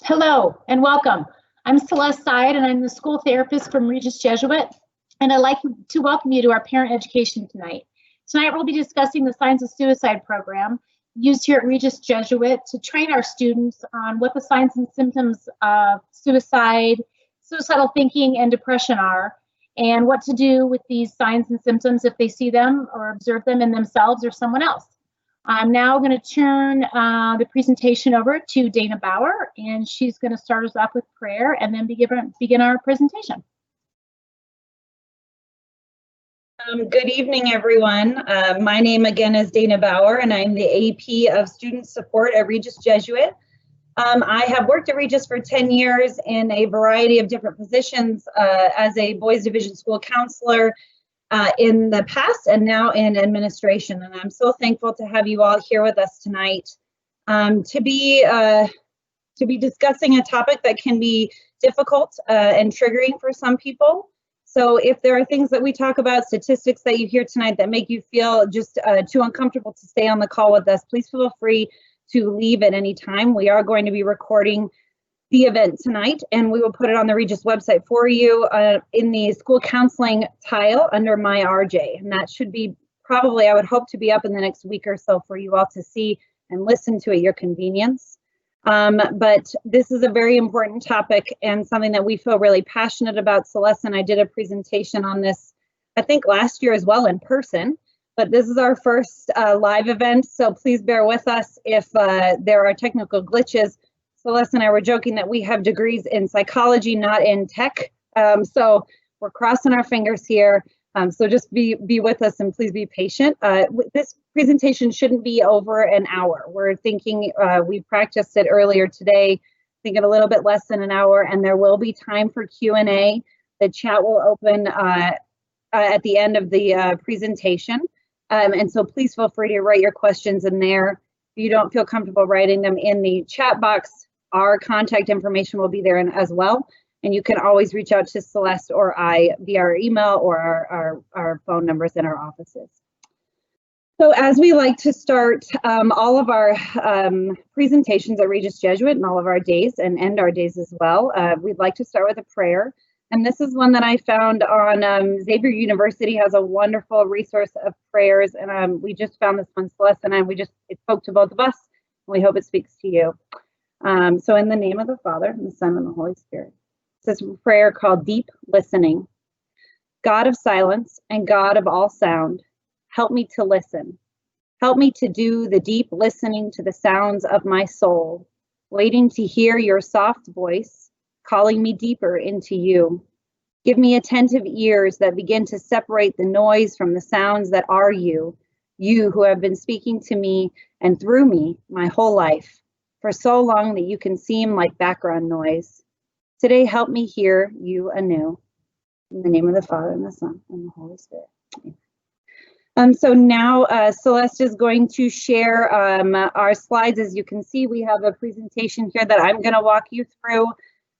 Hello and welcome. I'm Celeste Syed and I'm the school therapist from Regis Jesuit, and I'd like to welcome you to our parent education tonight. Tonight we'll be discussing the Signs of Suicide program used here at Regis Jesuit to train our students on what the signs and symptoms of suicide, suicidal thinking, and depression are, and what to do with these signs and symptoms if they see them or observe them in themselves or someone else. I'm now going to turn the presentation over to Dana Bauer, and she's going to start us off with prayer and then begin our presentation. Good evening, everyone. My name again is Dana Bauer, and I'm the AP of Student Support at Regis Jesuit. I have worked at Regis for 10 years in a variety of different positions as a Boys Division School counselor, in the past and now in administration. And I'm so thankful to have you all here with us tonight to be discussing a topic that can be difficult and triggering for some people. So if there are things that we talk about, statistics that you hear tonight that make you feel just too uncomfortable to stay on the call with us, please feel free to leave at any time. We are going to be recording the event tonight, and we will put it on the Regis website for you in the school counseling tile under My RJ. And that should be probably, I would hope, to be up in the next week or so for you all to see and listen to at your convenience. But this is a very important topic and something that we feel really passionate about. Celeste and I did a presentation on this, I think last year as well, in person. But this is our first live event, so please bear with us if there are technical glitches. Celeste and I were joking that we have degrees in psychology, not in tech. So we're crossing our fingers here. So just be with us and please be patient. This presentation shouldn't be over an hour. We're thinking, we practiced it earlier today, thinking a little bit less than an hour, and there will be time for Q&A. The chat will open at the end of the presentation. And so please feel free to write your questions in there. If you don't feel comfortable writing them in the chat box, our contact information will be there as well. And you can always reach out to Celeste or I via our email or our phone numbers in our offices. So as we like to start all of our presentations at Regis Jesuit and all of our days and end our days as well, we'd like to start with a prayer. And this is one that I found on Xavier University has a wonderful resource of prayers. And we just found this one, Celeste and I, it spoke to both of us. And we hope it speaks to you. So in the name of the Father, and the Son, and the Holy Spirit. This is a prayer called Deep Listening. God of silence and God of all sound, help me to listen. Help me to do the deep listening to the sounds of my soul, waiting to hear your soft voice, calling me deeper into you. Give me attentive ears that begin to separate the noise from the sounds that are you who have been speaking to me and through me my whole life, for so long that you can seem like background noise. Today, help me hear you anew. In the name of the Father, and the Son, and the Holy Spirit. So now Celeste is going to share our slides. As you can see, we have a presentation here that I'm going to walk you through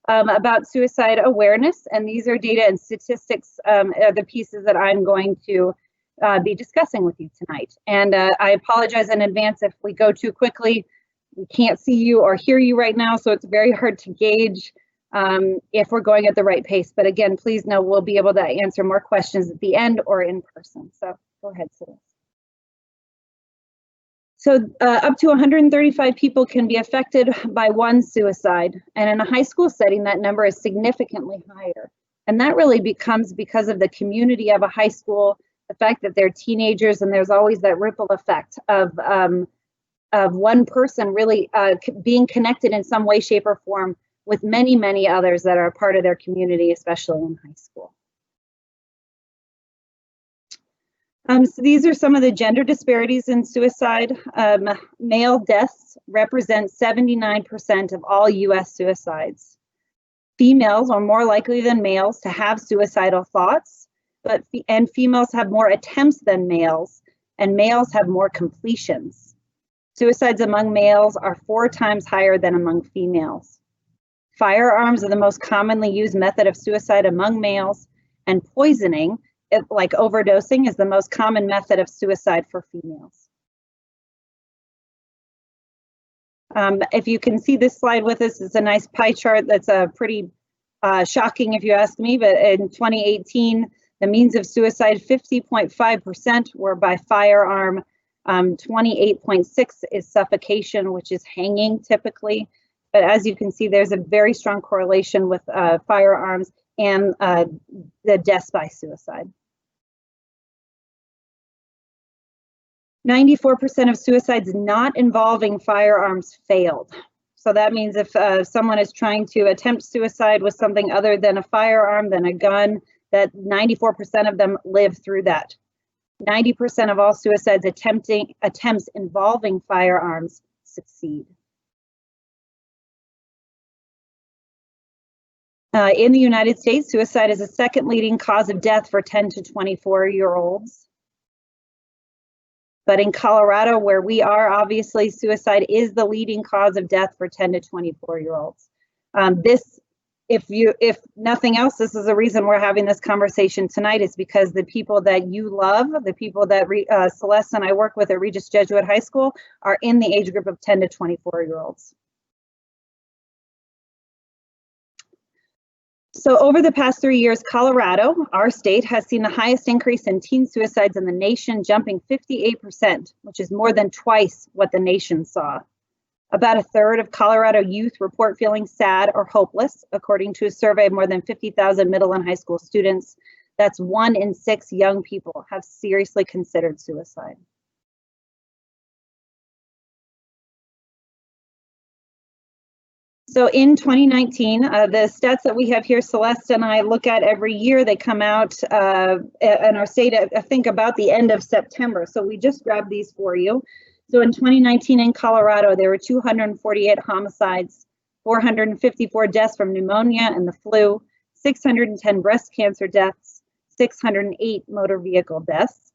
about suicide awareness. And these are data and statistics, are the pieces that I'm going to be discussing with you tonight. And I apologize in advance if we go too quickly. We can't see you or hear you right now, so it's very hard to gauge if we're going at the right pace. But again, please know we'll be able to answer more questions at the end or in person. So go ahead, Celeste. So up to 135 people can be affected by one suicide. And in a high school setting, that number is significantly higher. And that really becomes because of the community of a high school, the fact that they're teenagers, and there's always that ripple effect of one person really being connected in some way, shape, or form with many, many others that are part of their community, especially in high school. So these are some of the gender disparities in suicide. Male deaths represent 79% of all US suicides. Females are more likely than males to have suicidal thoughts, and females have more attempts than males, and males have more completions. Suicides among males are 4 times higher than among females. Firearms are the most commonly used method of suicide among males, and poisoning, like overdosing, is the most common method of suicide for females. If you can see this slide with us, it's a nice pie chart that's pretty shocking if you ask me, but in 2018, the means of suicide, 50.5% were by firearm, 28.6 is suffocation, which is hanging typically. But as you can see, there's a very strong correlation with firearms and the deaths by suicide. 94% of suicides not involving firearms failed. So that means if someone is trying to attempt suicide with something other than a firearm, than a gun, that 94% of them live through that. 90% of all suicides attempts involving firearms succeed. In the United States, suicide is the second leading cause of death for 10 to 24-year-olds. But in Colorado, where we are, obviously, suicide is the leading cause of death for 10 to 24-year-olds. If nothing else, this is the reason we're having this conversation tonight, is because the people that you love, the people that Celeste and I work with at Regis Jesuit High School, are in the age group of 10 to 24-year-olds. So over the past 3 years, Colorado, our state, has seen the highest increase in teen suicides in the nation, jumping 58%, which is more than twice what the nation saw. About a third of Colorado youth report feeling sad or hopeless, according to a survey of more than 50,000 middle and high school students. That's 1 in 6 young people have seriously considered suicide. So in 2019, the stats that we have here, Celeste and I look at every year, they come out in our state, I think about the end of September. So we just grabbed these for you. So in 2019 in Colorado, there were 248 homicides, 454 deaths from pneumonia and the flu, 610 breast cancer deaths, 608 motor vehicle deaths,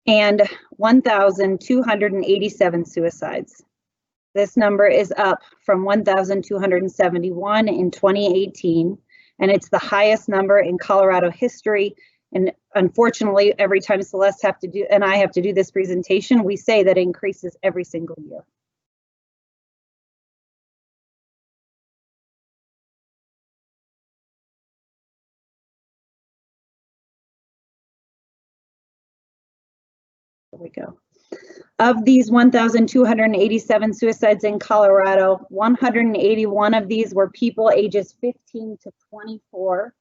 and 1,287 suicides. This number is up from 1,271 in 2018, and it's the highest number in Colorado history. And unfortunately, every time Celeste and I have to do this presentation, we say that it increases every single year. There we go. Of these 1,287 suicides in Colorado, 181 of these were people ages 15 to 24.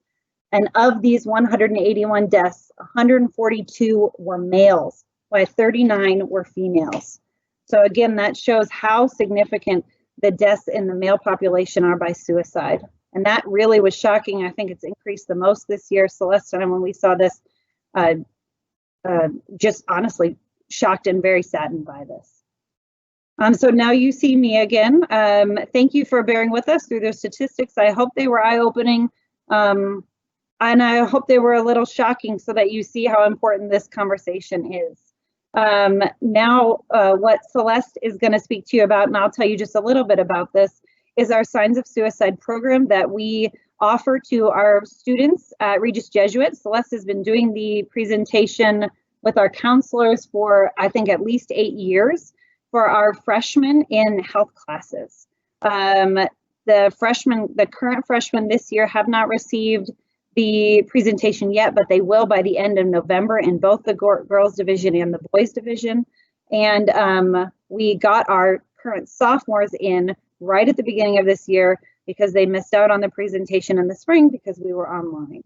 And of these 181 deaths, 142 were males, while 39 were females. So again, that shows how significant the deaths in the male population are by suicide. And that really was shocking. I think it's increased the most this year. Celeste and I, when we saw this, just honestly shocked and very saddened by this. So now you see me again. Thank you for bearing with us through those statistics. I hope they were eye-opening, and I hope they were a little shocking so that you see how important this conversation is. Now, what Celeste is going to speak to you about, and I'll tell you just a little bit about this, is our Signs of Suicide program that we offer to our students at Regis Jesuit. Celeste has been doing the presentation with our counselors for, I think, at least 8 years for our freshmen in health classes. The current freshmen this year have not received the presentation yet, but they will by the end of November in both the girls division and the boys division. And we got our current sophomores in right at the beginning of this year because they missed out on the presentation in the spring because we were online.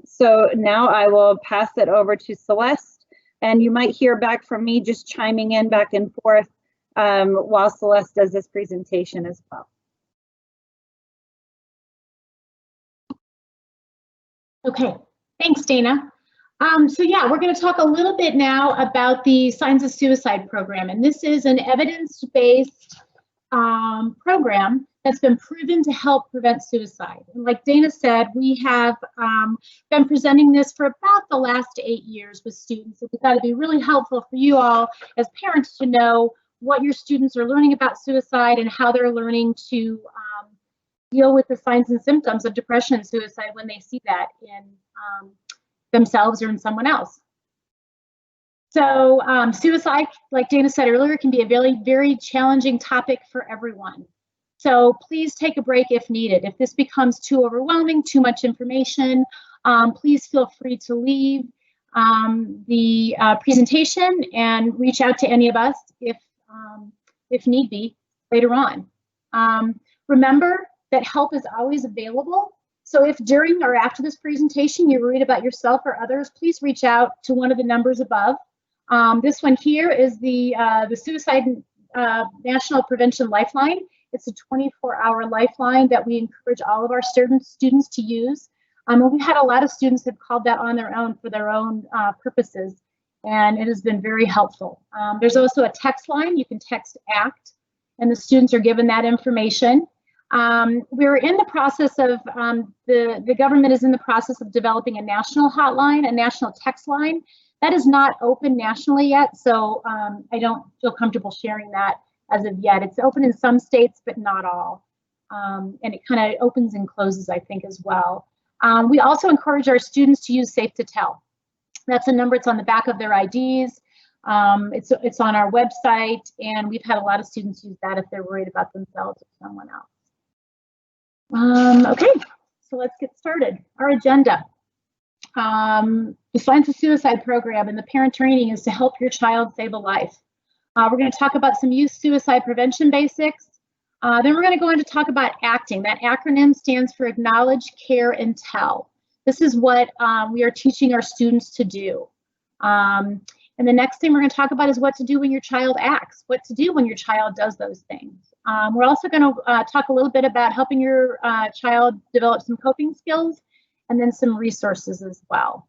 So now I will pass it over to Celeste, and you might hear back from me just chiming in back and forth while Celeste does this presentation as well. Okay, thanks, Dana. So yeah, we're going to talk a little bit now about the Signs of Suicide program, and this is an evidence-based program that's been proven to help prevent suicide. And like Dana said, we have been presenting this for about the last 8 years with students. We thought it'd be really helpful for you all as parents to know what your students are learning about suicide and how they're learning to deal with the signs and symptoms of depression and suicide when they see that in themselves or in someone else. So suicide, like Dana said earlier, can be a very, very challenging topic for everyone. So please take a break if needed. If this becomes too overwhelming, too much information, please feel free to leave the presentation and reach out to any of us if need be later on. Remember that help is always available. So if during or after this presentation you're worried about yourself or others, please reach out to one of the numbers above. This one here is the Suicide National Prevention Lifeline. It's a 24-hour lifeline that we encourage all of our students to use. We've had a lot of students have called that on their own for their own purposes, and it has been very helpful. There's also a text line. You can text ACT, and the students are given that information. We're in the process of, the government is in the process of developing a national hotline, a national text line. That is not open nationally yet, so I don't feel comfortable sharing that as of yet. It's open in some states, but not all. And it kind of opens and closes, I think, as well. We also encourage our students to use Safe to Tell. That's a number, it's on the back of their IDs. It's on our website, and we've had a lot of students use that if they're worried about themselves or someone else. Okay, so let's get started. Our agenda. The Signs of Suicide program and the parent training is to help your child save a life. We're going to talk about some youth suicide prevention basics. Then we're going to go on to talk about ACTING. That acronym stands for Acknowledge, Care, and Tell. This is what we are teaching our students to do. And the next thing we're going to talk about is what to do when your child acts, what to do when your child does those things. We're also going to talk a little bit about helping your child develop some coping skills and then some resources as well.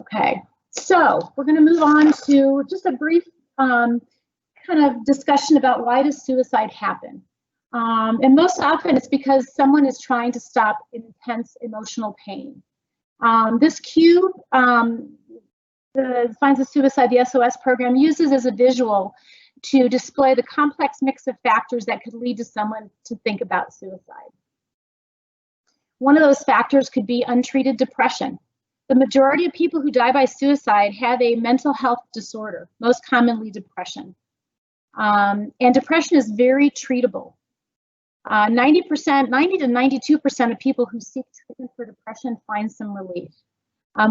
Okay, so we're going to move on to just a brief kind of discussion about why does suicide happen. And most often it's because someone is trying to stop intense emotional pain. This cube, the Signs of Suicide, the SOS program, uses as a visual to display the complex mix of factors that could lead to someone to think about suicide. One of those factors could be untreated depression. The majority of people who die by suicide have a mental health disorder, most commonly depression. And depression is very treatable. 90 to 92% of people who seek treatment for depression find some relief.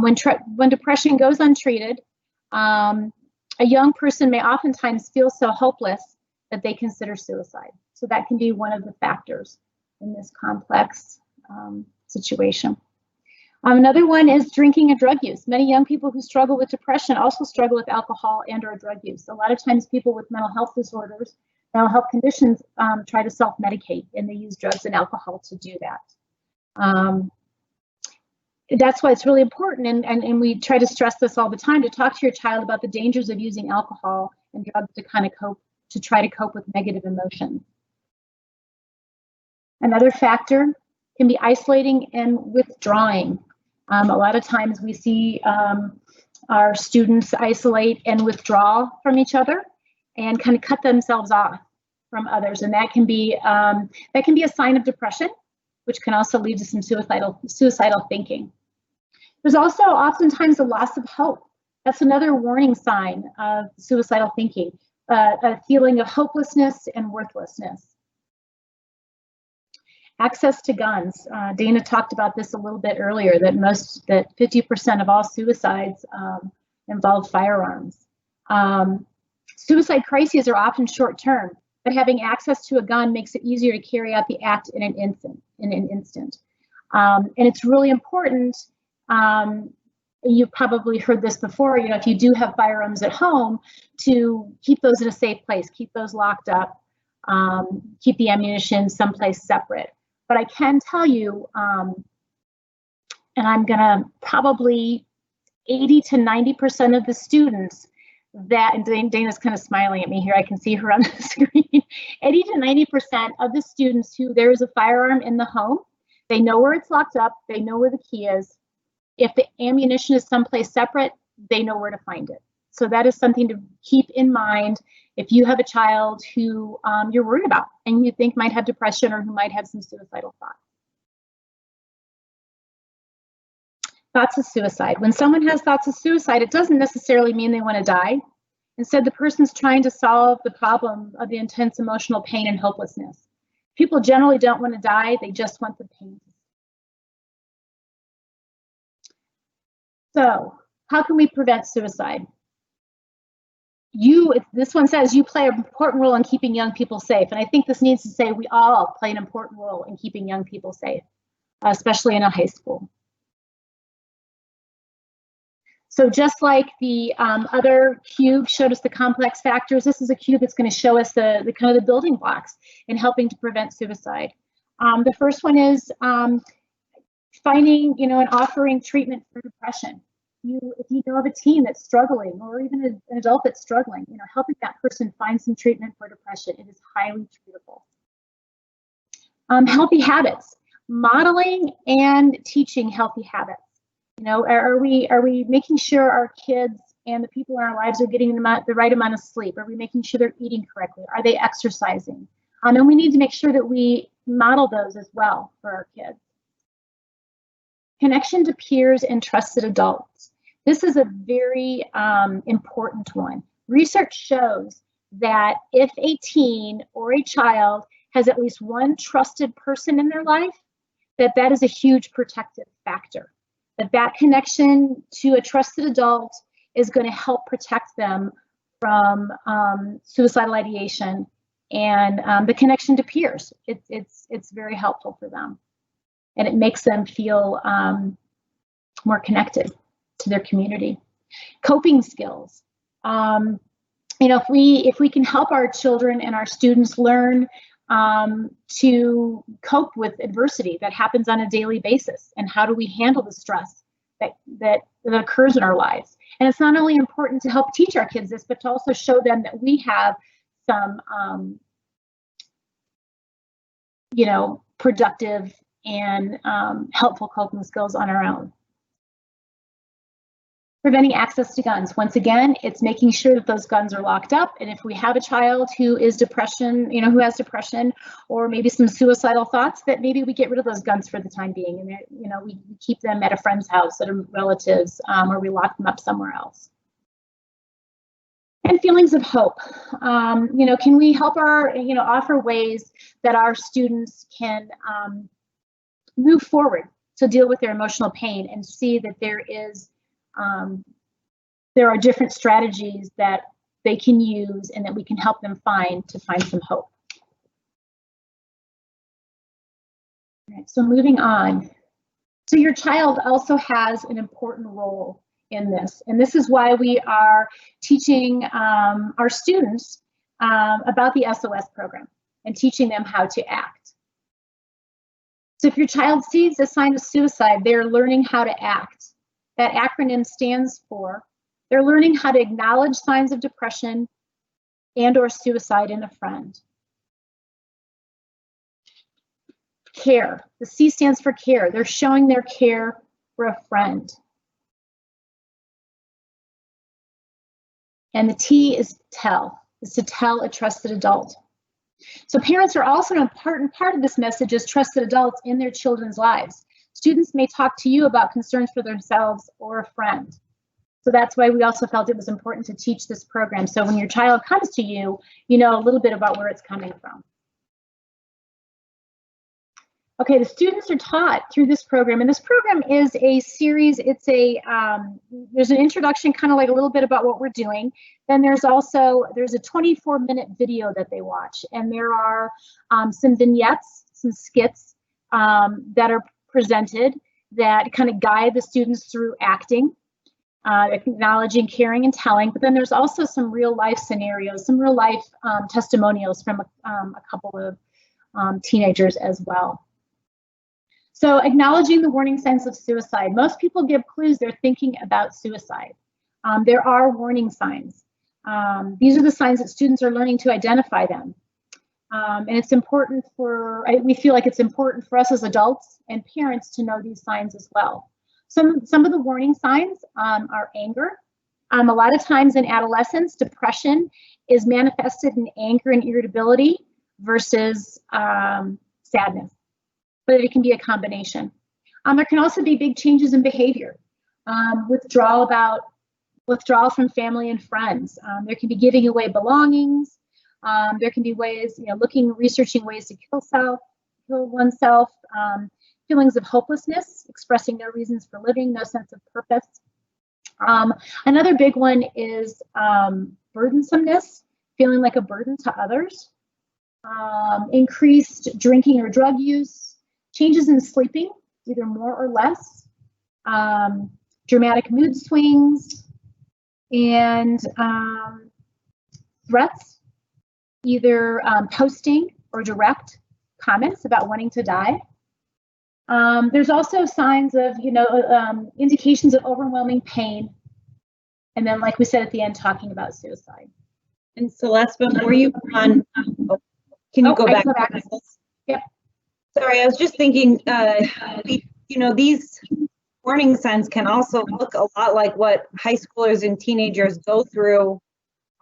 When depression goes untreated, a young person may oftentimes feel so hopeless that they consider suicide. So that can be one of the factors in this complex situation. Another one is drinking and drug use. Many young people who struggle with depression also struggle with alcohol and/or drug use. A lot of times people with mental health disorders, mental health conditions, try to self-medicate, and they use drugs and alcohol to do that. That's why it's really important, and we try to stress this all the time, to talk to your child about the dangers of using alcohol and drugs to kind of try to cope with negative emotions. Another factor can be isolating and withdrawing. A lot of times we see our students isolate and withdraw from each other and kind of cut themselves off from others, and that can be a sign of depression, which can also lead to some suicidal thinking. There's also oftentimes a loss of hope. That's another warning sign of suicidal thinking, a feeling of hopelessness and worthlessness. Access to guns. Dana talked about this a little bit earlier, that 50% of all suicides involve firearms. Suicide crises are often short-term, but having access to a gun makes it easier to carry out the act in an instant. And it's really important. You've probably heard this before, if you do have firearms at home, to keep those in a safe place, keep those locked up, keep the ammunition someplace separate. But I can tell you, and I'm gonna probably 80 to 90% of the students that, and Dana's kind of smiling at me here, I can see her on the screen, 80 to 90% of the students who there is a firearm in the home, they know where it's locked up, they know where the key is. If the ammunition is someplace separate, they know where to find it. So that is something to keep in mind if you have a child who you're worried about and you think might have depression or who might have some suicidal thoughts. Thoughts of suicide. When someone has thoughts of suicide, it doesn't necessarily mean they want to die. Instead, the person's trying to solve the problem of the intense emotional pain and hopelessness. People generally don't want to die, they just want the pain. So, how can we prevent suicide? This one says you play an important role in keeping young people safe. And I think this needs to say we all play an important role in keeping young people safe, especially in a high school. So just like the other cube showed us the complex factors, this is a cube that's going to show us the kind of the building blocks in helping to prevent suicide. The first one is finding, and offering treatment for depression. If you know of a teen that's struggling, or even an adult that's struggling, helping that person find some treatment for depression, it is highly treatable. Healthy habits, modeling and teaching healthy habits. Are we making sure our kids and the people in our lives are getting the right amount of sleep? Are we making sure they're eating correctly? Are they exercising? And we need to make sure that we model those as well for our kids. Connection to peers and trusted adults. This is a very important one. Research shows that if a teen or a child has at least one trusted person in their life, that is a huge protective factor. That connection to a trusted adult is going to help protect them from suicidal ideation, and the connection to peers. It's very helpful for them, and it makes them feel more connected to their community. Coping skills. If we can help our children and our students learn to cope with adversity that happens on a daily basis, and how do we handle the stress that occurs in our lives. And it's not only important to help teach our kids this, but to also show them that we have some productive and helpful coping skills on our own. Preventing access to guns. Once again, it's making sure that those guns are locked up. And if we have a child who is who has depression or maybe some suicidal thoughts, that maybe we get rid of those guns for the time being. And we keep them at a friend's house, at a relative's, or we lock them up somewhere else. And feelings of hope. Can we help offer ways that our students can move forward to deal with their emotional pain and see that there are different strategies that they can use and that we can help them find some hope. All right, so moving on. So your child also has an important role in this, and this is why we are teaching our students about the SOS program and teaching them how to act. So if your child sees a sign of suicide, they're learning how to act. That acronym stands for, they're learning how to acknowledge signs of depression and/or suicide in a friend. Care, the C stands for care. They're showing their care for a friend. And the T is tell, is to tell a trusted adult. So parents are also an important part of this message as trusted adults in their children's lives. Students may talk to you about concerns for themselves or a friend. So that's why we also felt it was important to teach this program. So when your child comes to you, you know a little bit about where it's coming from. Okay, the students are taught through this program, and this program is a series. It's there's an introduction, kind of like a little bit about what we're doing. Then there's a 24-minute video that they watch, and there are some vignettes, some skits that are presented that kind of guide the students through acting, acknowledging, caring, and telling. But then there's also some real life scenarios, some real life testimonials from a couple of teenagers as well. So acknowledging the warning signs of suicide. Most people give clues they're thinking about suicide. There are warning signs. These are the signs that students are learning to identify them. And it's important we feel like it's important for us as adults and parents to know these signs as well. Some of the warning signs are anger. A lot of times in adolescence, depression is manifested in anger and irritability versus sadness, but it can be a combination. There can also be big changes in behavior. Withdrawal from family and friends. There can be giving away belongings. There can be ways, researching ways to kill oneself. Feelings of hopelessness, expressing no reasons for living, no sense of purpose. Another big one is burdensomeness, feeling like a burden to others. Increased drinking or drug use, changes in sleeping, either more or less, dramatic mood swings, and threats, either posting or direct comments about wanting to die. There's also signs of, indications of overwhelming pain. And then, like we said at the end, talking about suicide. And Celeste, before you go on, can you go back? Yep. Sorry, I was just thinking, these warning signs can also look a lot like what high schoolers and teenagers go through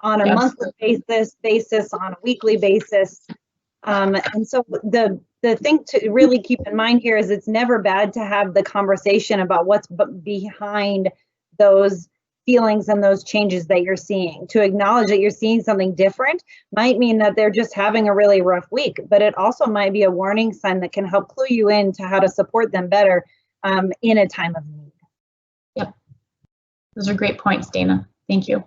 on a monthly basis, on a weekly basis. And so the thing to really keep in mind here is it's never bad to have the conversation about what's behind those feelings and those changes that you're seeing. To acknowledge that you're seeing something different might mean that they're just having a really rough week, but it also might be a warning sign that can help clue you in to how to support them better in a time of need. Yep. Those are great points, Dana. Thank you.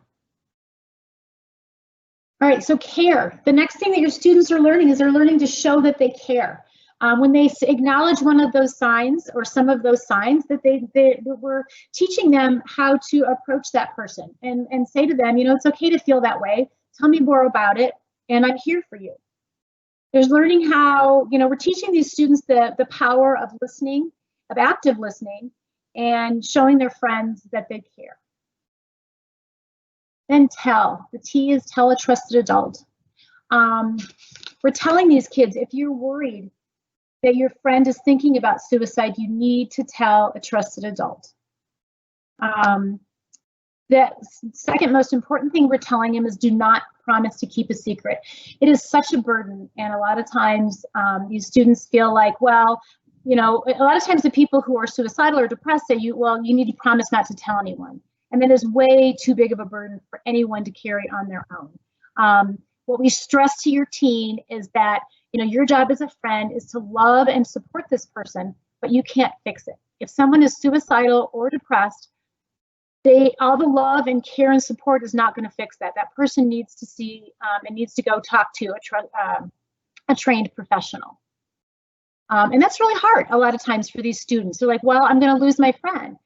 All right, so care. The next thing that your students are learning is they're learning to show that they care. When they acknowledge one of those signs or some of those signs, that we're teaching them how to approach that person and say to them, it's okay to feel that way. Tell me more about it, and I'm here for you. There's learning how, we're teaching these students the power of listening, of active listening, and showing their friends that they care. Then tell. The T is tell a trusted adult. We're telling these kids, if you're worried that your friend is thinking about suicide, you need to tell a trusted adult. The second most important thing we're telling him is do not promise to keep a secret. It is such a burden, and a lot of times these students feel like, well, a lot of times the people who are suicidal or depressed say, you need to promise not to tell anyone. And that is way too big of a burden for anyone to carry on their own. What we stress to your teen is that, your job as a friend is to love and support this person, but you can't fix it. If someone is suicidal or depressed, all the love and care and support is not going to fix that. That person needs to see and needs to go talk to a trained professional. And that's really hard a lot of times for these students. They're like, well, I'm going to lose my friend.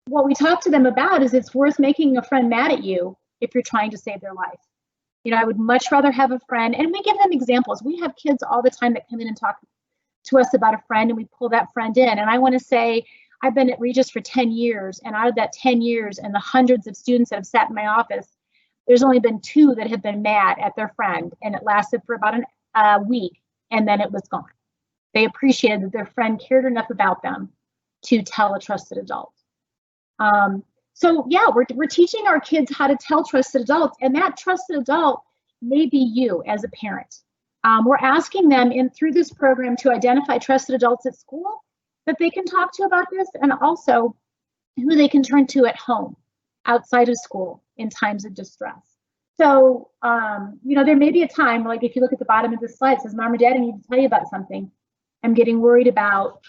What we talk to them about is it's worth making a friend mad at you if you're trying to save their life. I would much rather have a friend, and we give them examples. We have kids all the time that come in and talk to us about a friend, and we pull that friend in. And I want to say, I've been at Regis for 10 years, and out of that 10 years and the hundreds of students that have sat in my office, there's only been 2 that have been mad at their friend, and it lasted for about a week, and then it was gone. They appreciated that their friend cared enough about them to tell a trusted adult. So yeah, we're teaching our kids how to tell trusted adults, and that trusted adult may be you as a parent. We're asking them through this program to identify trusted adults at school that they can talk to about this, and also who they can turn to at home, outside of school, in times of distress. So, there may be a time, like if you look at the bottom of this slide, it says, Mom or Dad, I need to tell you about something. I'm getting worried about,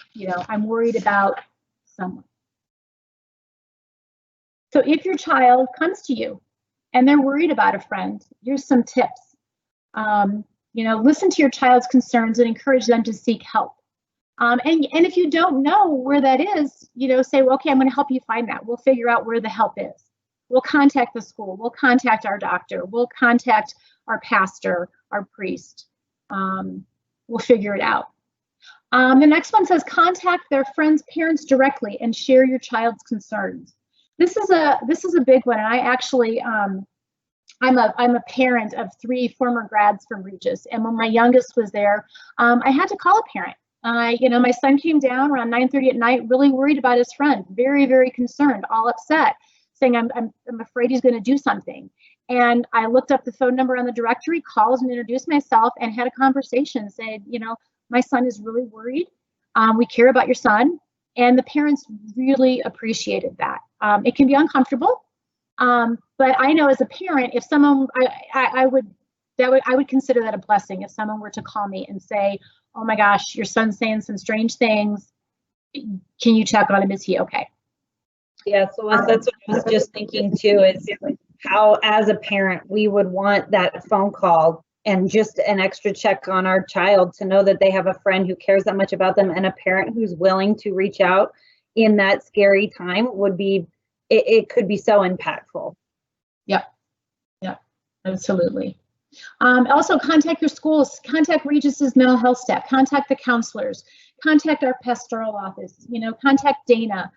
I'm worried about someone. So if your child comes to you and they're worried about a friend, here's some tips. Listen to your child's concerns and encourage them to seek help. And if you don't know where that is, say, well, okay, I'm going to help you find that. We'll figure out where the help is. We'll contact the school. We'll contact our doctor. We'll contact our pastor, our priest. We'll figure it out. The next one says contact their friends' parents directly and share your child's concerns. This is a big one, and I actually I'm a parent of 3 former grads from Regis, and when my youngest was there, I had to call a parent. My son came down around 9:30 at night, really worried about his friend, very, very concerned, all upset, saying, I'm afraid he's going to do something. And I looked up the phone number on the directory, called and introduced myself, and had a conversation, said, my son is really worried. We care about your son. And the parents really appreciated that. It can be uncomfortable, but I know as a parent, if someone, I would consider that a blessing if someone were to call me and say, "Oh my gosh, your son's saying some strange things. Can you check on him? Is he okay?" Yeah, so that's what I was just thinking too, is how as a parent we would want that phone call and just an extra check on our child to know that they have a friend who cares that much about them, and a parent who's willing to reach out in that scary time would be, it could be so impactful. Yep, yep, absolutely. Also, contact your schools, contact Regis's mental health staff, contact the counselors, contact our pastoral office, contact Dana,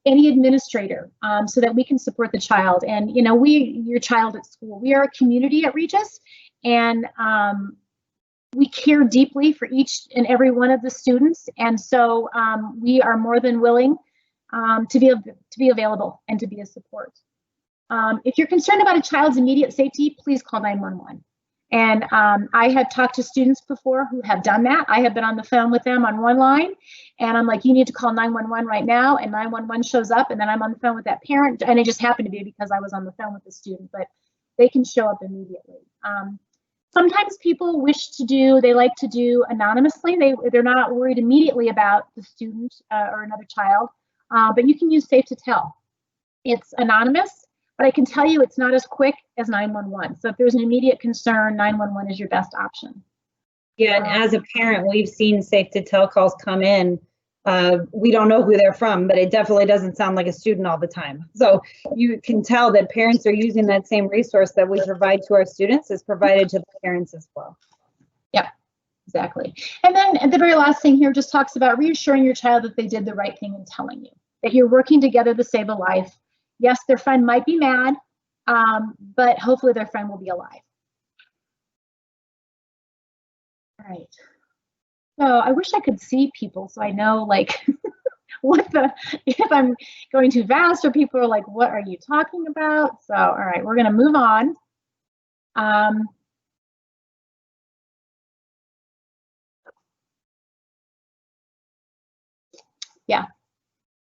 any administrator, so that we can support the child. And, your child at school, we are a community at Regis, and we care deeply for each and every one of the students. And so we are more than willing to be available and to be a support. If you're concerned about a child's immediate safety, please call 911. And I have talked to students before who have done that. I have been on the phone with them on one line, and I'm like, "You need to call 911 right now," and 911 shows up, and then I'm on the phone with that parent, and it just happened to be because I was on the phone with the student, but they can show up immediately. Sometimes people they like to do anonymously. They're not worried immediately about the student or another child, but you can use Safe to Tell. It's anonymous, but I can tell you it's not as quick as 911. So if there's an immediate concern, 911 is your best option. Yeah, and as a parent, we've seen Safe to Tell calls come in. We don't know who they're from, but it definitely doesn't sound like a student all the time. So you can tell that parents are using that same resource that we provide to our students is provided to the parents as well. Yep, exactly. And then at the very last thing here just talks about reassuring your child that they did the right thing and telling you that you're working together to save a life. Yes, their friend might be mad, but hopefully their friend will be alive. All right. So I wish I could see people so I know like if I'm going too fast or people are like, "What are you talking about?" So, all right, we're going to move on. Yeah.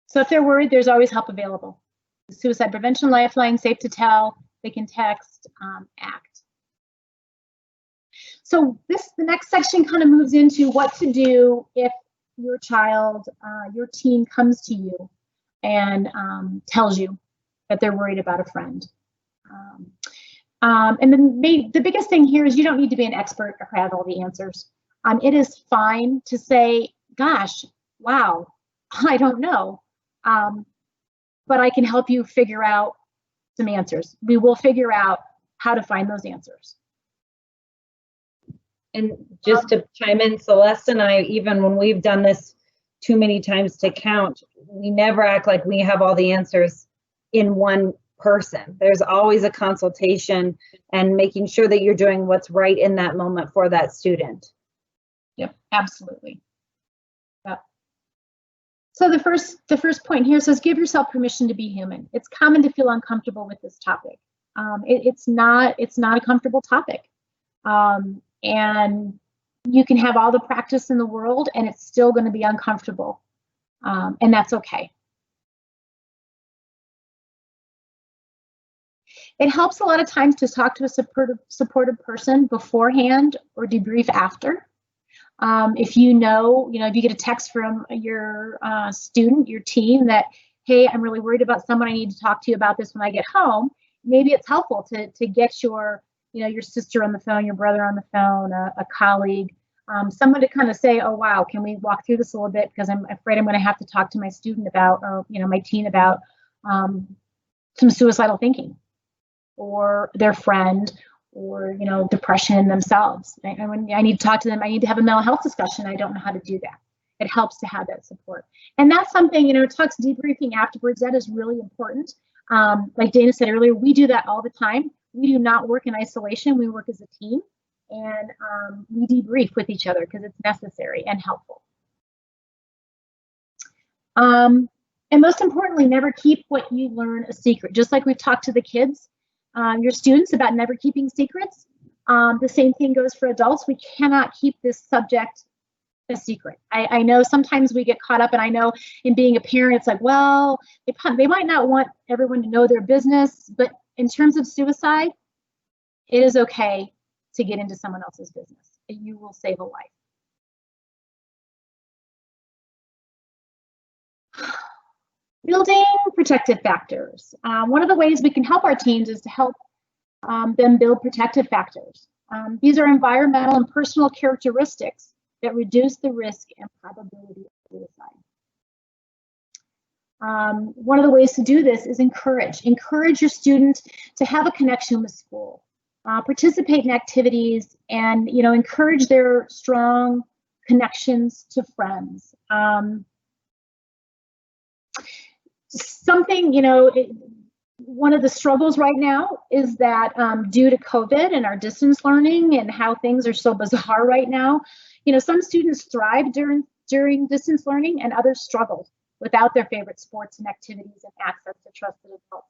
So if they're worried, there's always help available. Suicide Prevention Lifeline, Safe to Tell, they can text, ACT. So the next section kind of moves into what to do if your child, your teen comes to you and tells you that they're worried about a friend. And then the biggest thing here is you don't need to be an expert or have all the answers. It is fine to say, "Gosh, wow, I don't know. But I can help you figure out some answers." We will figure out how to find those answers. And just to chime in, Celeste and I, even when we've done this too many times to count, we never act like we have all the answers in one person. There's always a consultation and making sure that you're doing what's right in that moment for that student. Yep, absolutely. Yep. So the first point here says, give yourself permission to be human. It's common to feel uncomfortable with this topic. It's not a comfortable topic. And you can have all the practice in the world and it's still going to be uncomfortable. And that's okay. It helps a lot of times to talk to a supportive person beforehand or debrief after. If you get a text from your student, your teen that, "Hey, I'm really worried about someone. I need to talk to you about this when I get home." Maybe it's helpful to get your sister on the phone, your brother on the phone, a colleague, someone to kind of say, "Oh, wow, can we walk through this a little bit? Because I'm afraid I'm going to have to talk to my student about, or my teen about some suicidal thinking, or their friend, or depression themselves. I need to talk to them. I need to have a mental health discussion. I don't know how to do that." It helps to have that support. And that's something, talks debriefing afterwards. That is really important. Like Dana said earlier, we do that all the time. We do not work in isolation. We work as a team, and we debrief with each other because it's necessary and helpful. And most importantly, never keep what you learn a secret. Just like we've talked to the kids, your students, about never keeping secrets. The same thing goes for adults. We cannot keep this subject a secret. I know sometimes we get caught up, and I know in being a parent, it's like, well, they might not want everyone to know their business, but in terms of suicide, it is okay to get into someone else's business. You will save a life. Building protective factors. One of the ways we can help our teens is to help them build protective factors. These are environmental and personal characteristics that reduce the risk and probability of suicide. One of the ways to do this is encourage your student to have a connection with school, participate in activities, and encourage their strong connections to friends. One of the struggles right now is that due to COVID and our distance learning and how things are so bizarre right now, some students thrive during distance learning and others struggle without their favorite sports and activities and access to trusted adults.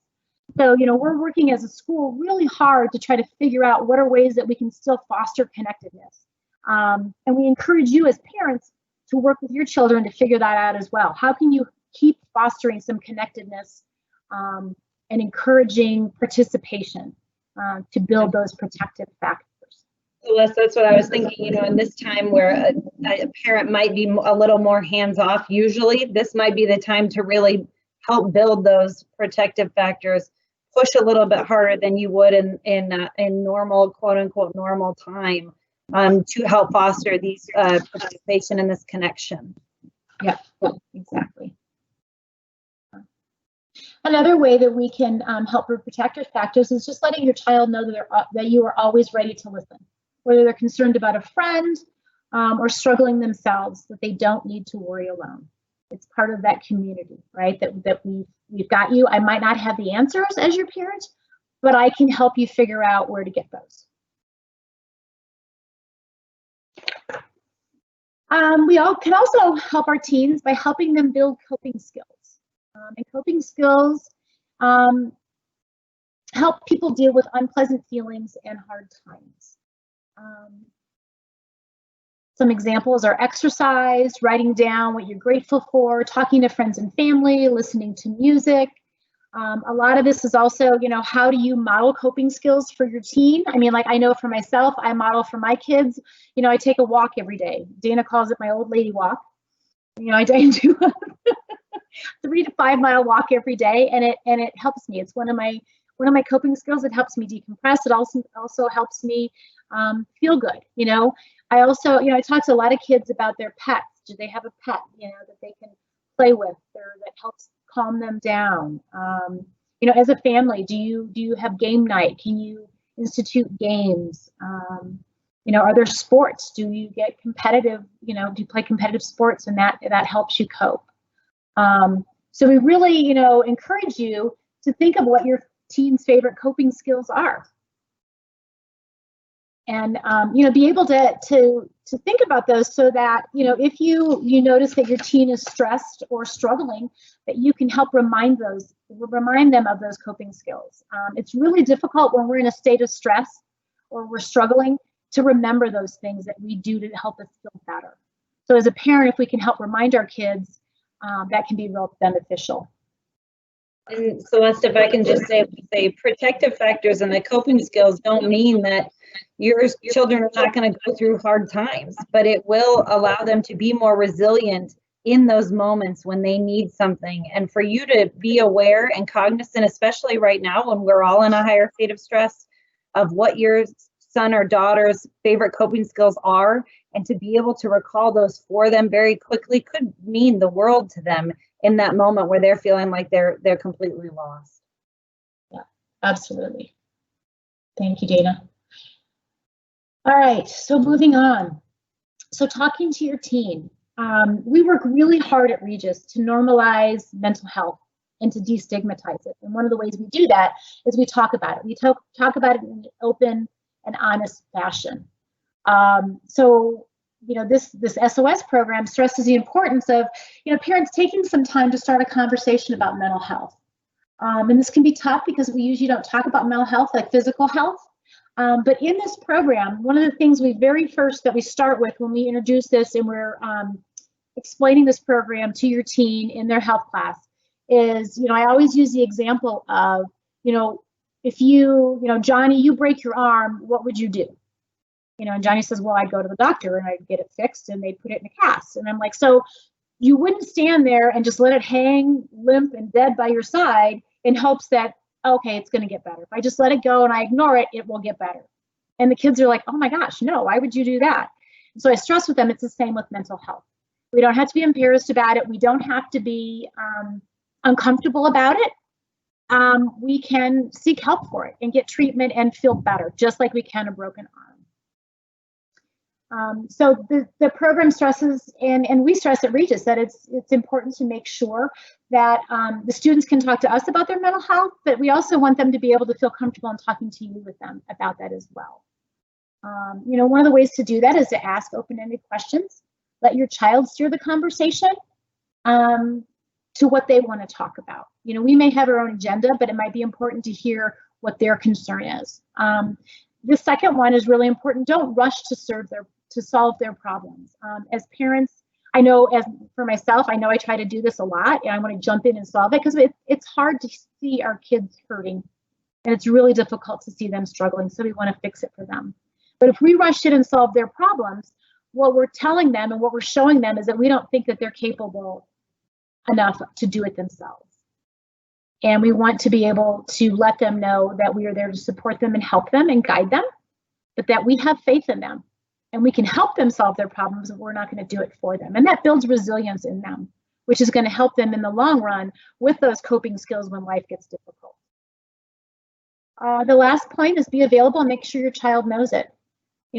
So, we're working as a school really hard to try to figure out what are ways that we can still foster connectedness. And we encourage you as parents to work with your children to figure that out as well. How can you keep fostering some connectedness and encouraging participation to build those protective factors? Celeste, that's what I was thinking, in this time where a parent might be a little more hands-off, usually this might be the time to really help build those protective factors, push a little bit harder than you would in normal, quote unquote, normal time to help foster these participation in this connection. Yeah, exactly. Another way that we can help with protective factors is just letting your child know that you are always ready to listen, whether they're concerned about a friend or struggling themselves, that they don't need to worry alone. It's part of that community, right? That we've got you. I might not have the answers as your parent, but I can help you figure out where to get those. We all can also help our teens by helping them build coping skills. And coping skills help people deal with unpleasant feelings and hard times. Some examples are exercise, writing down what you're grateful for, talking to friends and family, listening to music. A lot of this is also, how do you model coping skills for your teen? I mean, I know for myself, I model for my kids. I take a walk every day. Dana calls it my old lady walk. I do a 3 to 5 mile walk every day, and it helps me. It's one of my coping skills. It helps me decompress. It also helps me feel good. I also, I talk to a lot of kids about their pets. Do they have a pet, that they can play with, or that helps calm them down? As a family, do you have game night? Can you institute games? Are there sports? Do you get competitive? Do you play competitive sports, and that helps you cope? So we really, encourage you to think of what your teen's favorite coping skills are. And, be able to think about those so that, if you notice that your teen is stressed or struggling, that you can help remind them of those coping skills. It's really difficult when we're in a state of stress or we're struggling to remember those things that we do to help us feel better. So as a parent, if we can help remind our kids, that can be real beneficial. And Celeste, if I can just say protective factors and the coping skills don't mean that your children are not going to go through hard times, but it will allow them to be more resilient in those moments when they need something. And for you to be aware and cognizant, especially right now when we're all in a higher state of stress, of what your son or daughter's favorite coping skills are, and to be able to recall those for them very quickly could mean the world to them in that moment where they're feeling like they're completely lost. Yeah, absolutely. Thank you, Dana. All right, so moving on. So talking to your teen. We work really hard at Regis to normalize mental health and to destigmatize it. And one of the ways we do that is we talk about it. We talk about it in an open and honest fashion. This SOS program stresses the importance of, parents taking some time to start a conversation about mental health. And this can be tough because we usually don't talk about mental health like physical health. But in this program, one of the things that we start with when we introduce this and we're explaining this program to your teen in their health class is, I always use the example of, if Johnny, you break your arm, what would you do? And Johnny says, well, I'd go to the doctor and I'd get it fixed and they'd put it in a cast. And I'm like, so you wouldn't stand there and just let it hang limp and dead by your side in hopes that, okay, it's going to get better. If I just let it go and I ignore it, it will get better. And the kids are like, oh my gosh, no, why would you do that? And so I stress with them, it's the same with mental health. We don't have to be embarrassed about it. We don't have to be uncomfortable about it. We can seek help for it and get treatment and feel better, just like we can a broken arm. So the program stresses, and we stress at Regis that it's important to make sure that the students can talk to us about their mental health, but we also want them to be able to feel comfortable in talking to you with them about that as well. One of the ways to do that is to ask open-ended questions. Let your child steer the conversation to what they want to talk about. We may have our own agenda, but it might be important to hear what their concern is. The second one is really important. Don't rush to solve their problems. As parents, I know for myself, I know I try to do this a lot and I want to jump in and solve it because it's hard to see our kids hurting and it's really difficult to see them struggling. So we want to fix it for them. But if we rush in and solve their problems, what we're telling them and what we're showing them is that we don't think that they're capable enough to do it themselves. And we want to be able to let them know that we are there to support them and help them and guide them, but that we have faith in them and we can help them solve their problems, but we're not going to do it for them. And that builds resilience in them, which is going to help them in the long run with those coping skills when life gets difficult. The last point is be available and make sure your child knows it.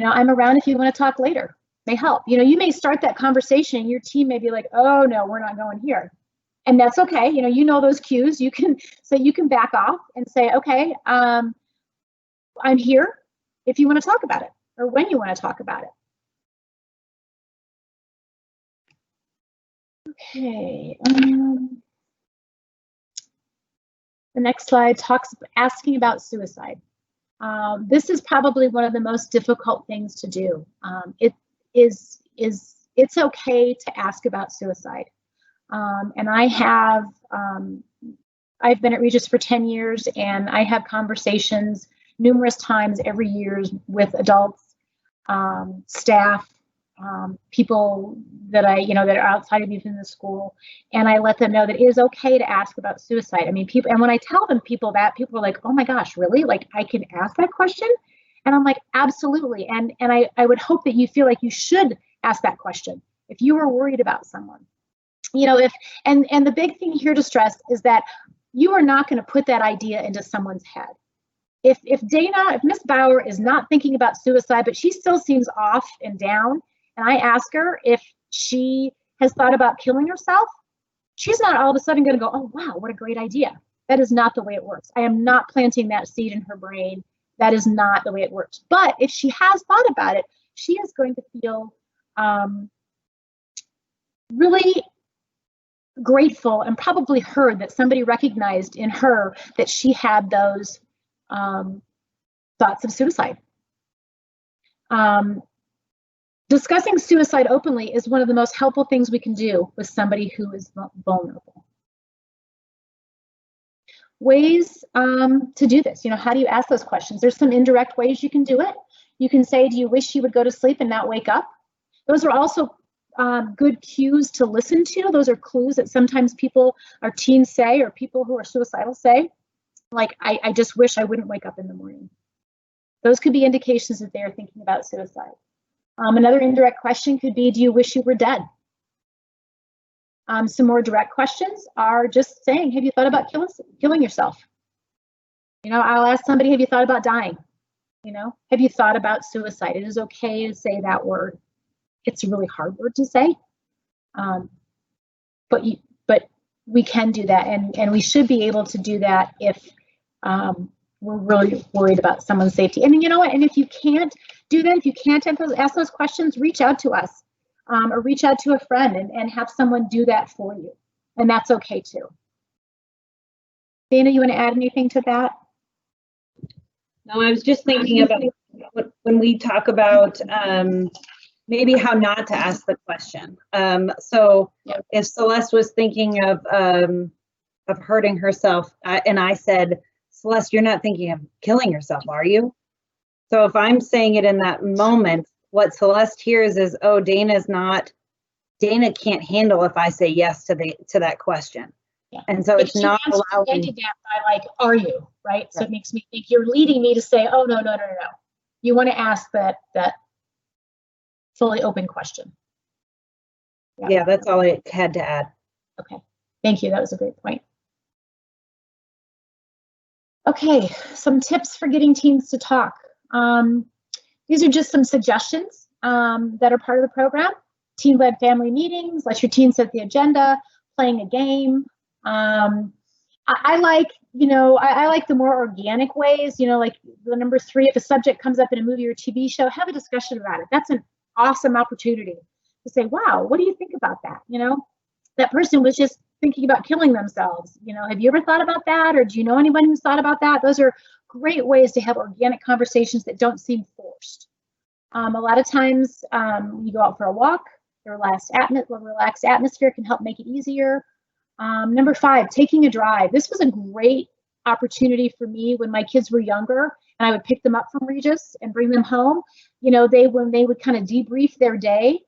I'm around if you want to talk later. May help. You may start that conversation and your team may be like, oh no, we're not going here. And that's okay. Those cues. You can back off and say, okay, I'm here if you want to talk about it or when you want to talk about it. Okay. The next slide asking about suicide. This is probably one of the most difficult things to do. It's okay to ask about suicide. And I've been at Regis for 10 years and I have conversations numerous times every year with adults, staff, people that that are outside of even the school. And I let them know that it is okay to ask about suicide. I mean, and when I tell people are like, oh my gosh, really? Like I can ask that question? And I'm like, absolutely. And I would hope that you feel like you should ask that question if you were worried about someone. And the big thing here to stress is that you are not going to put that idea into someone's head. If Miss Bauer is not thinking about suicide, but she still seems off and down, and I ask her if she has thought about killing herself, she's not all of a sudden going to go, oh, wow, what a great idea. That is not the way it works. I am not planting that seed in her brain. That is not the way it works. But if she has thought about it, she is going to feel really grateful and probably heard that somebody recognized in her that she had those thoughts of suicide. Discussing suicide openly is one of the most helpful things we can do with somebody who is vulnerable. Ways to do this, how do you ask those questions? There's some indirect ways you can do it. You can say, do you wish you would go to sleep and not wake up? Those are also good cues to listen to. Those are clues that sometimes our teens say, or people who are suicidal say, like, I just wish I wouldn't wake up in the morning. Those could be indications that they are thinking about suicide. Another indirect question could be, do you wish you were dead? Some more direct questions are just saying, have you thought about killing yourself? I'll ask somebody, have you thought about dying? Have you thought about suicide? It is okay to say that word. It's a really hard word to say, but we can do that, and we should be able to do that if we're really worried about someone's safety. And you know what? And if you can't do that, if you can't ask those questions, reach out to us or reach out to a friend and have someone do that for you, and that's okay too. Dana, you want to add anything to that? No, I was just thinking about when we talk about maybe how not to ask the question. So if Celeste was thinking of hurting herself, and I said, Celeste, you're not thinking of killing yourself, are you? So if I'm saying it in that moment, what Celeste hears is, oh, Dana can't handle if I say yes to that question. Yeah. And so it's not allowing. By like, are you, right? So it makes me think you're leading me to say, oh, no. You want to ask that fully open question. Yeah, that's all I had to add. Okay, thank you. That was a great point. Okay, some tips for getting teens to talk. These are just some suggestions that are part of the program. Teen-led family meetings, let your teens set the agenda, playing a game. I like the more organic ways, like the number 3, if a subject comes up in a movie or TV show, have a discussion about it. That's an awesome opportunity to say, wow, what do you think about that? That person was just thinking about killing themselves. Have you ever thought about that? Or do you know anyone who's thought about that? Those are great ways to have organic conversations that don't seem forced. A lot of times you go out for a walk, the relaxed atmosphere can help make it easier. Number 5, taking a drive. This was a great opportunity for me when my kids were younger and I would pick them up from Regis and bring them home. When they would kind of debrief their day,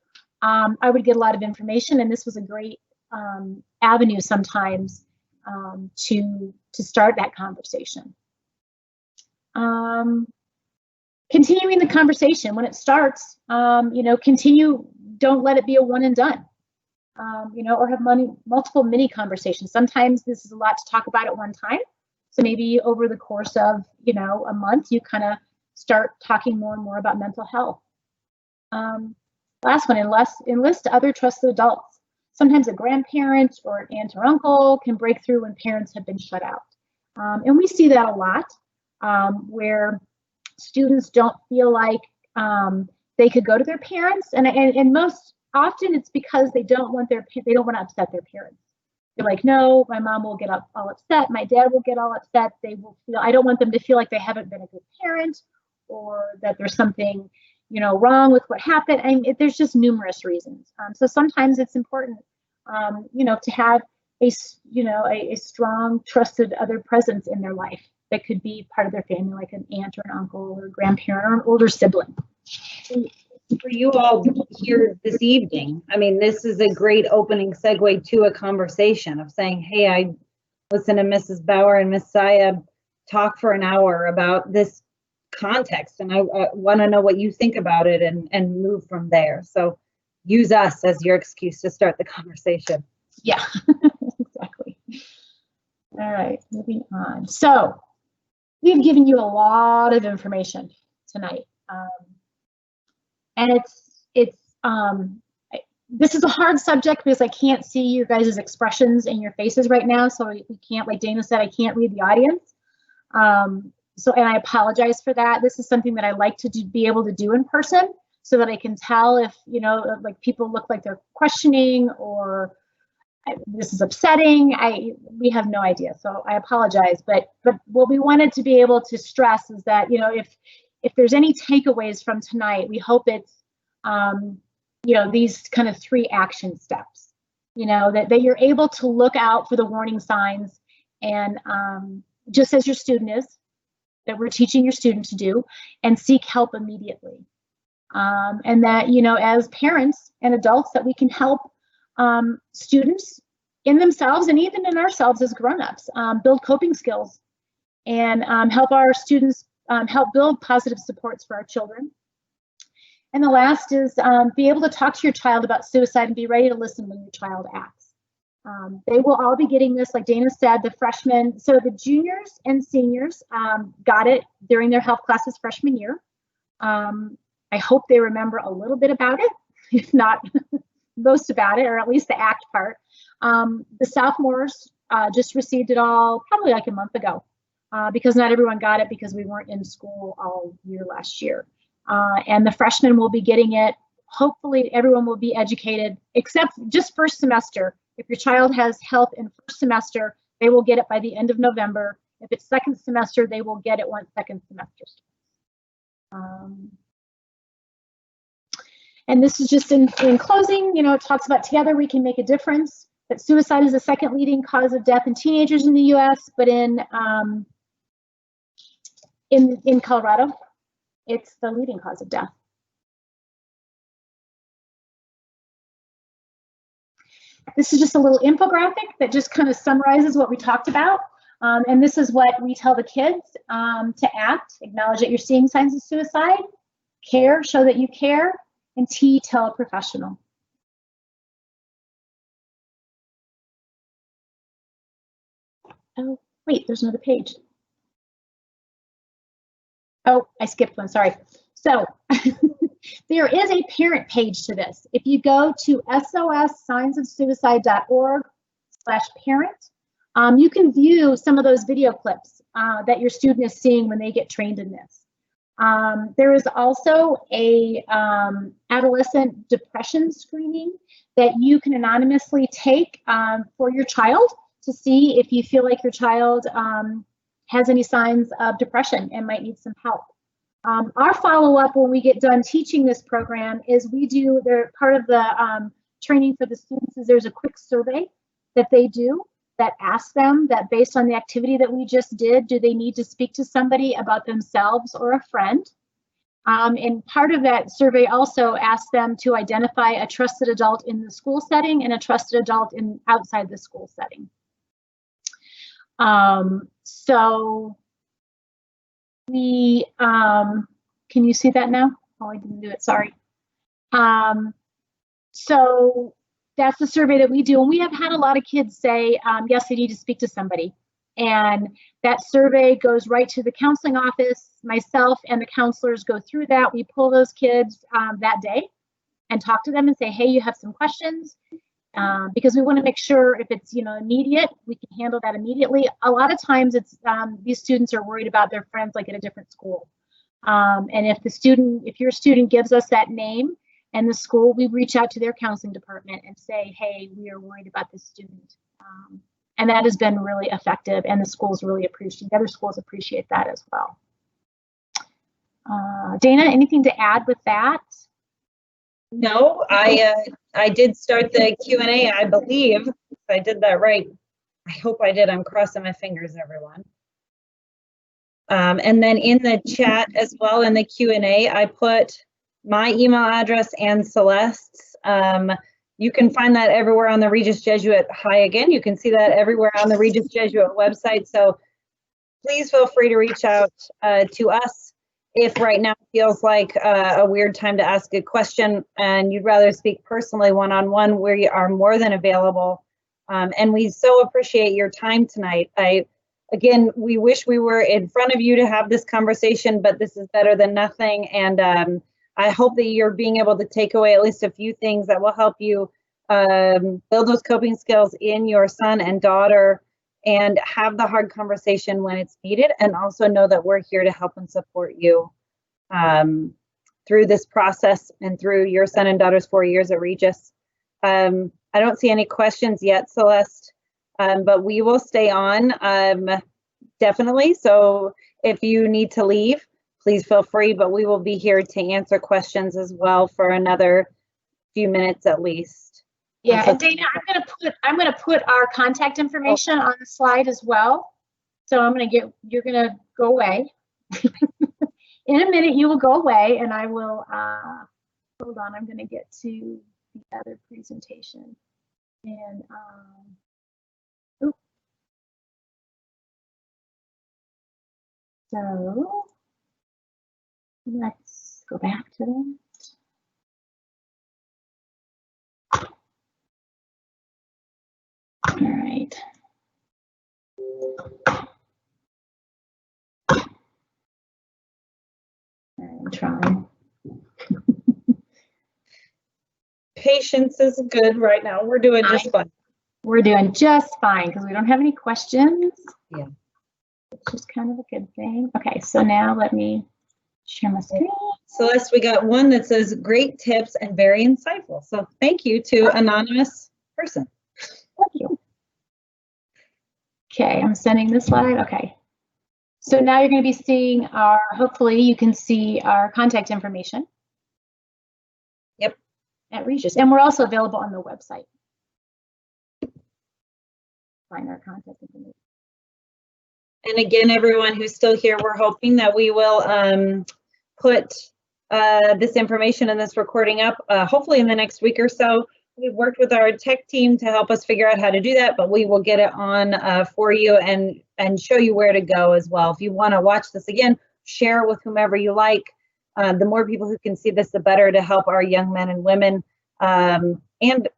I would get a lot of information, and this was a great avenue sometimes to start that conversation. Continuing the conversation when it starts, continue, don't let it be a one and done. Or have multiple mini conversations. Sometimes this is a lot to talk about at one time. So maybe over the course of, a month, you kind of start talking more and more about mental health. Last one, enlist other trusted adults. Sometimes a grandparent or an aunt or uncle can break through when parents have been shut out. And we see that a lot where students don't feel like they could go to their parents, and most often it's because they don't want to upset their parents. They're like, no, my mom will get all upset, my dad will get all upset. I don't want them to feel like they haven't been a good parent, or that there's something, wrong with what happened. And there's just numerous reasons. So sometimes it's important, to have a strong, trusted other presence in their life that could be part of their family, like an aunt or an uncle or a grandparent or an older sibling. For you all here this evening, this is a great opening segue to a conversation of saying, hey, I listened to Mrs. Bauer and Miss Saya talk for an hour about this context, and I want to know what you think about it and move from there. So use us as your excuse to start the conversation. Yeah, exactly. All right, moving on. So we've given you a lot of information tonight. And this is a hard subject because I can't see your guys' expressions in your faces right now. So we can't, like Dana said, I can't read the audience. And I apologize for that. This is something that I like to be able to do in person so that I can tell if, like people look like they're questioning or this is upsetting. We have no idea. So I apologize. But what we wanted to be able to stress is that, if there's any takeaways from tonight, we hope it's, these kind of 3 action steps, that you're able to look out for the warning signs, and just as your student is, that we're teaching your student to do, and seek help immediately. And that, as parents and adults, that we can help students in themselves and even in ourselves as grown-ups build coping skills and help our students help build positive supports for our children. And the last is be able to talk to your child about suicide and be ready to listen when your child acts. They will all be getting this, like Dana said, the freshmen. So the juniors and seniors got it during their health classes freshman year. I hope they remember a little bit about it, if not most about it, or at least the ACT part. The sophomores just received it all probably like a month ago. Because not everyone got it because we weren't in school all year last year. And the freshmen will be getting it. Hopefully everyone will be educated, except just first semester. If your child has health in first semester, they will get it by the end of November. If it's second semester, they will get it once second semester starts. And this is just in closing, you know, it talks about together we can make a difference, that suicide is the second leading cause of death in teenagers in the US, but in Colorado, it's the leading cause of death. This is just a little infographic that just kind of summarizes what we talked about. And this is what we tell the kids to act, acknowledge that you're seeing signs of suicide, care, show that you care, and T, tell a professional. Oh, wait, there's another page. Oh, I skipped one, sorry. So there is a parent page to this. If you go to sossignsofsuicide.org/parent, you can view some of those video clips that your student is seeing when they get trained in this. There is also a adolescent depression screening that you can anonymously take for your child to see if you feel like your child has any signs of depression and might need some help. Our follow-up when we get done teaching this program is they're part of the training for the students is there's a quick survey that they do that asks them that based on the activity that we just did, do they need to speak to somebody about themselves or a friend? And part of that survey also asks them to identify a trusted adult in the school setting and a trusted adult outside the school setting. So we, can you see that now? Oh, I didn't do it, sorry. So that's the survey that we do. And we have had a lot of kids say, yes, they need to speak to somebody. And that survey goes right to the counseling office. Myself and the counselors go through that. We pull those kids that day and talk to them and say, hey, you have some questions. Because we want to make sure if it's immediate, we can handle that immediately. A lot of times it's these students are worried about their friends like at a different school. And if your student gives us that name and the school, we reach out to their counseling department and say, hey, we are worried about this student. And that has been really effective, and the schools really appreciate, the other schools appreciate that as well. Dana, anything to add with that? No, I did start the Q&A, I believe. If I did that right. I hope I did. I'm crossing my fingers, everyone. And then in the chat as well, in the Q&A, I put my email address and Celeste's. You can find that everywhere on the Regis Jesuit. Hi again. You can see that everywhere on the Regis Jesuit website. So please feel free to reach out to us if right now feels like a weird time to ask a question and you'd rather speak personally one-on-one, we are more than available. And we so appreciate your time tonight. Again, we wish we were in front of you to have this conversation, but this is better than nothing. And I hope that you're being able to take away at least a few things that will help you build those coping skills in your son and daughter and have the hard conversation when it's needed, and also know that we're here to help and support you through this process and through your son and daughter's 4 years at Regis. I don't see any questions yet, Celeste, but we will stay on definitely. So if you need to leave, please feel free, but we will be here to answer questions as well for another few minutes at least. Yeah, and Dana, I'm gonna put our contact information on the slide as well. So you're gonna go away. In a minute, you will go away, and I will. Hold on, I'm gonna get to the other presentation, and so let's go back to that. All right. I'm trying. Patience is good right now. We're doing just fine. We're doing just fine because we don't have any questions. Yeah. Which is kind of a good thing. Okay, so now let me share my screen. Celeste, we got one that says great tips and very insightful. So thank you to anonymous person. Thank you. Okay, I'm sending this slide. Okay. So now you're going to be seeing our, hopefully you can see our contact information. Yep. At Regis. And we're also available on the website. Find our contact information. And again, everyone who's still here, we're hoping that we will put this information and this recording up hopefully in the next week or so. We've worked with our tech team to help us figure out how to do that, but we will get it on for you and show you where to go as well. If you want to watch this again, share it with whomever you like. The more people who can see this, the better to help our young men and women and,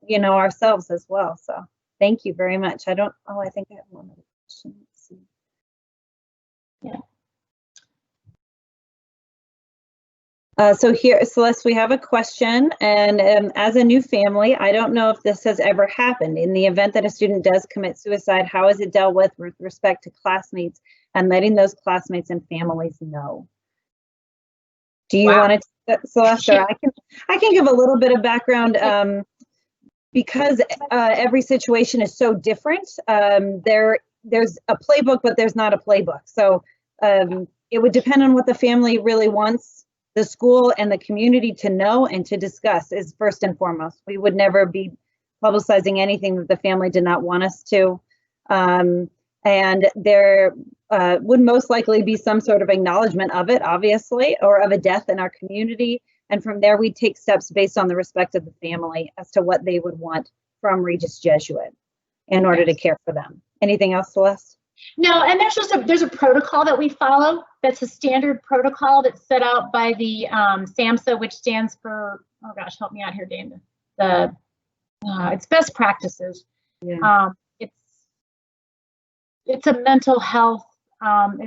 you know, ourselves as well. So thank you very much. I think I have one other question. Let's see. Yeah. So here, Celeste, we have a question, and as a new family, I don't know if this has ever happened. In the event that a student does commit suicide, how is it dealt with respect to classmates and letting those classmates and families know? Do you want to, Celeste? Or I can give a little bit of background because every situation is so different. There's a playbook, but there's not a playbook. So it would depend on what the family really wants the school and the community to know and to discuss is first and foremost. We would never be publicizing anything that the family did not want us to. And there would most likely be some sort of acknowledgement of it, obviously, or of a death in our community. And from there, we take steps based on the respect of the family as to what they would want from Regis Jesuit in order to care for them. Anything else, Celeste? No, and there's a protocol that we follow. That's a standard protocol that's set out by the SAMHSA, which stands for, oh gosh, help me out here, Dana. It's best practices. Yeah. It's a mental health.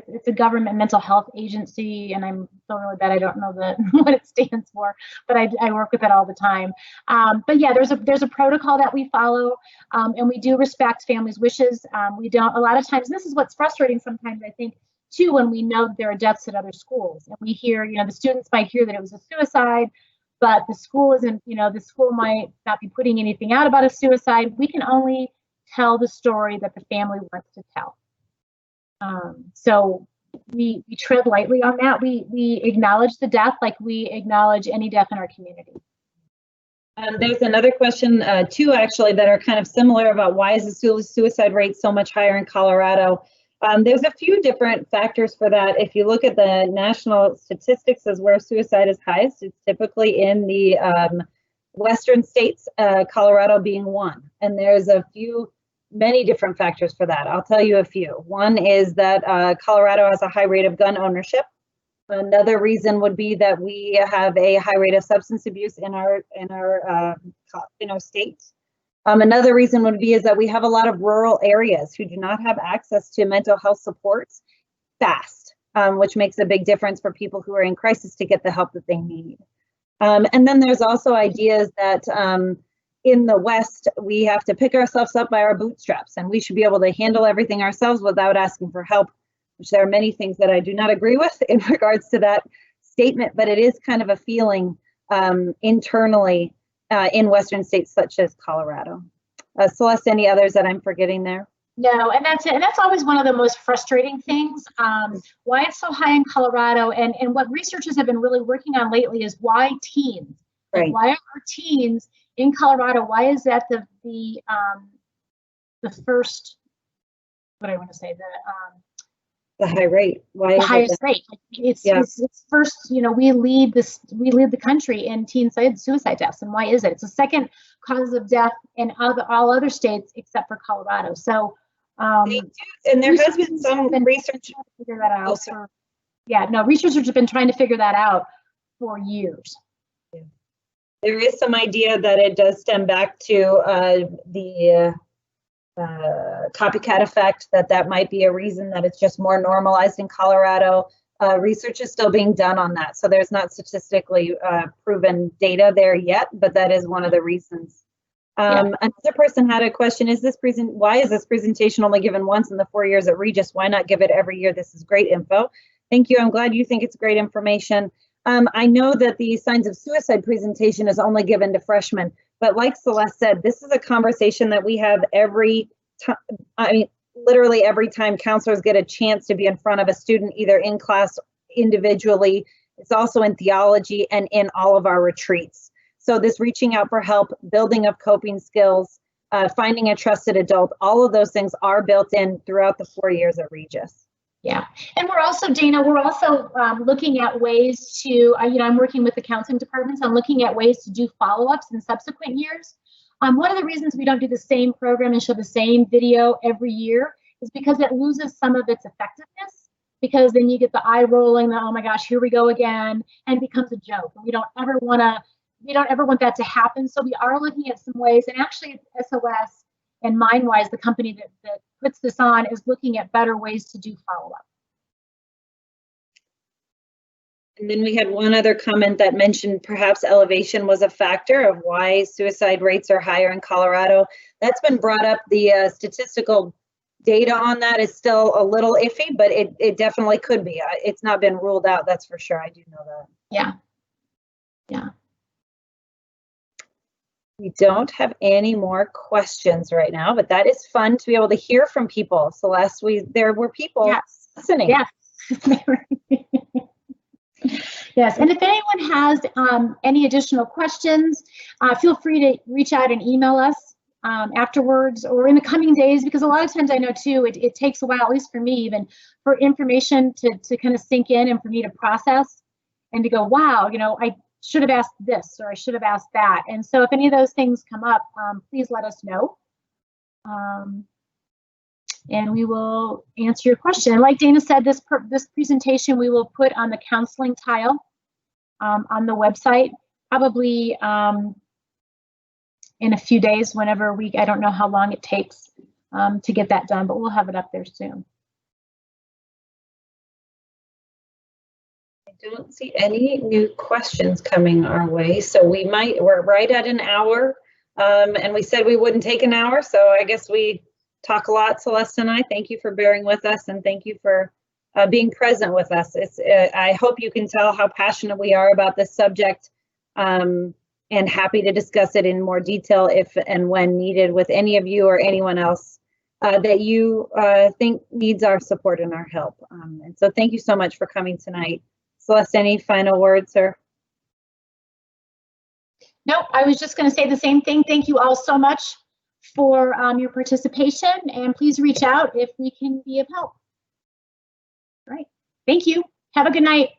It's a government mental health agency, and I'm so really bad I don't know what it stands for, but I work with it all the time. But yeah, there's a protocol that we follow, and we do respect families' wishes. We don't, a lot of times, this is what's frustrating sometimes, I think, too, when we know that there are deaths at other schools, and we hear, you know, the students might hear that it was a suicide, but the school isn't, you know, the school might not be putting anything out about a suicide. We can only tell the story that the family wants to tell. So we tread lightly on that. We acknowledge the death like we acknowledge any death in our community. There's another question too, actually, that are kind of similar about why is the suicide rate so much higher in Colorado? There's a few different factors for that. If you look at the national statistics as where suicide is highest, it's typically in the western states, Colorado being one. And there's many different factors for that. I'll tell you a few. One is that Colorado has a high rate of gun ownership. Another reason would be that we have a high rate of substance abuse in our state. Another reason would be is that we have a lot of rural areas who do not have access to mental health supports fast, which makes a big difference for people who are in crisis to get the help that they need. And then there's also ideas that in the West, we have to pick ourselves up by our bootstraps, and we should be able to handle everything ourselves without asking for help, which there are many things that I do not agree with in regards to that statement, but it is kind of a feeling internally in Western states such as Colorado. Celeste, any others that I'm forgetting there? No, and that's it. And that's always one of the most frustrating things. Why it's so high in Colorado, and what researchers have been really working on lately is why teens. Right. Why are teens in Colorado? Why is that the first? What do I want to say? The high rate. Why? The highest rate. It's first. You know, we lead the country in teen suicide deaths, and why is it? It's the second cause of death in all other states except for Colorado. So. They do, and there has been some research to figure that out. Researchers have been trying to figure that out for years. Yeah. There is some idea that it does stem back to the copycat effect, that might be a reason that it's just more normalized in Colorado. Research is still being done on that, so there's not statistically proven data there yet, but that is one of the reasons. Another person had a question, why is this presentation only given once in the 4 years at Regis? Why not give it every year? This is great info. Thank you. I'm glad you think it's great information. I know that the Signs of Suicide presentation is only given to freshmen, but like Celeste said, this is a conversation that we have every time. I mean, literally every time counselors get a chance to be in front of a student, either in class individually, it's also in theology and in all of our retreats. So this reaching out for help, building of coping skills, finding a trusted adult, all of those things are built in throughout the 4 years at Regis. Yeah, and we're also, Dana, we're also looking at ways to, I'm working with the counseling departments on looking at ways to do follow-ups in subsequent years. One of the reasons we don't do the same program and show the same video every year is because it loses some of its effectiveness, because then you get the eye rolling, the, oh my gosh, here we go again, and it becomes a joke. And we don't ever want that to happen. So we are looking at some ways, and actually SOS and MindWise, the company that puts this on, is looking at better ways to do follow-up. And then we had one other comment that mentioned perhaps elevation was a factor of why suicide rates are higher in Colorado. That's been brought up. The statistical data on that is still a little iffy, but it definitely could be. It's not been ruled out, that's for sure. I do know that. Yeah. Yeah. We don't have any more questions right now, but that is fun to be able to hear from people. Celeste, there were people listening. Yes. Yes, and if anyone has any additional questions, feel free to reach out and email us afterwards or in the coming days, because a lot of times I know too, it takes a while, at least for me even, for information to kind of sink in and for me to process and to go, wow, I should have asked this or I should have asked that. And so if any of those things come up, please let us know. And we will answer your question. And like Dana said, this presentation we will put on the counseling tile on the website, probably in a few days, whenever I don't know how long it takes to get that done, but we'll have it up there soon. I don't see any new questions coming our way, so we're right at an hour, and we said we wouldn't take an hour, so I guess we talk a lot, Celeste and I. Thank you for bearing with us, and thank you for being present with us. I hope you can tell how passionate we are about this subject, and happy to discuss it in more detail if and when needed with any of you or anyone else that you think needs our support and our help. And so thank you so much for coming tonight. Celeste, any final words, sir? Nope, I was just going to say the same thing. Thank you all so much for your participation, and please reach out if we can be of help. All right, thank you. Have a good night.